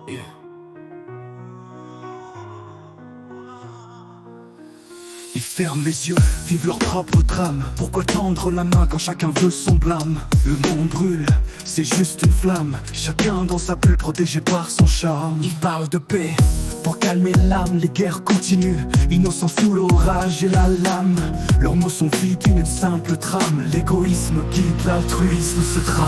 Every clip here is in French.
Yeah. Ils ferment les yeux, vivent leur propre drame. Pourquoi tendre la main quand chacun veut son blâme? Le monde brûle, c'est juste une flamme. Chacun dans sa bulle protégé par son charme. Ils parlent de paix, pour calmer l'âme. Les guerres continuent, innocents sous l'orage et la lame. Leurs mots sont vides d'une simple trame. L'égoïsme guide l'altruisme, ce drame.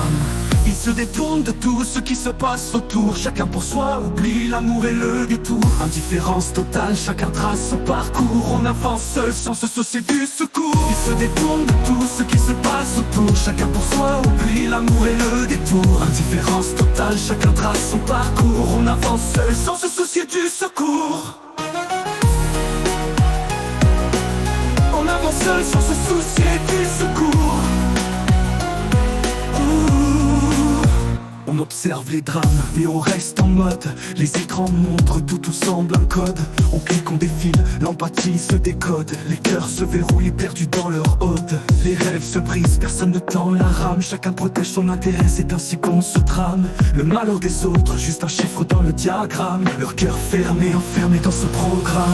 Ils se détournent de tout ce qui se passe autour. Chacun pour soi oublie l'amour et le détour. Indifférence totale, chacun trace son parcours. On avance seul sans se soucier du secours. Ils se détournent de tout ce qui se passe autour. Chacun pour soi oublie l'amour et le détour. Indifférence totale, chacun trace son parcours. On avance seul sans se soucier du secours. On avance seul sans se soucier du secours. On observe les drames et on reste en mode. Les écrans montrent tout semble un code. On clique, on défile, l'empathie se décode. Les cœurs se verrouillent perdus dans leur hôte. Les rêves se brisent, personne ne tend la rame. Chacun protège son intérêt, c'est ainsi qu'on se trame. Le malheur des autres, juste un chiffre dans le diagramme. Leur cœur fermé, enfermé dans ce programme.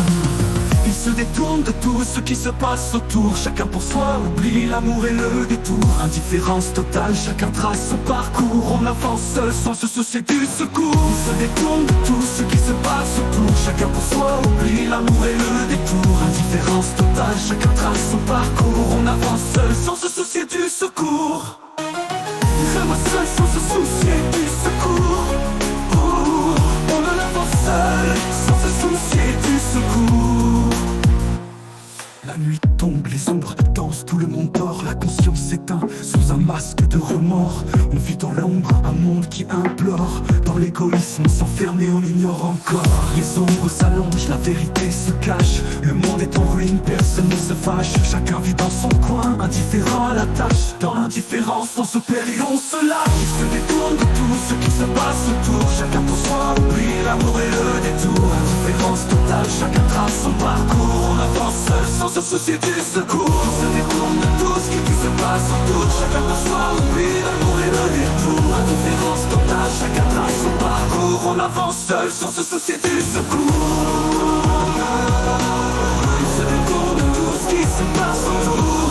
Ils se détournent de tout ce qui se passe autour. Chacun pour soi oublie l'amour et le détour. Indifférence totale, chacun trace son parcours. On avance seul sans se soucier du secours. Ils se détournent de tout ce qui se passe autour. Chacun pour soi oublie l'amour et le détour. Indifférence totale, chacun trace son parcours. On avance seul sans se soucier du secours. Vraiment seul sans se soucier du secours. On avance seul sans se soucier du secours. La nuit tombe, les ombres dansent, tout le monde dort. La conscience s'éteint sous un masque de remords. On vit dans l'ombre, un monde qui implore. Dans l'égoïsme, on s'enferme et on ignore encore. Les ombres s'allongent, la vérité se cache. Le monde est en ruine, personne ne se fâche. Chacun vit dans son coin, indifférent à la tâche. Dans l'indifférence, on se perd et on se lâche. Ils se détournent de tout ce qui se passe autour. Chacun pour soi oublie l'amour et le détour. Indifférence totale, chacun trace son parcours. On avance seul sans se soucier du secours. On se détourne de tout ce qui se passe autour. Chacun pour soi oublie l'amour et le détour. Indifférence totale, chacun trace son parcours. On avance seul sans se soucier du secours. On se détourne de tout ce qui se passe autour.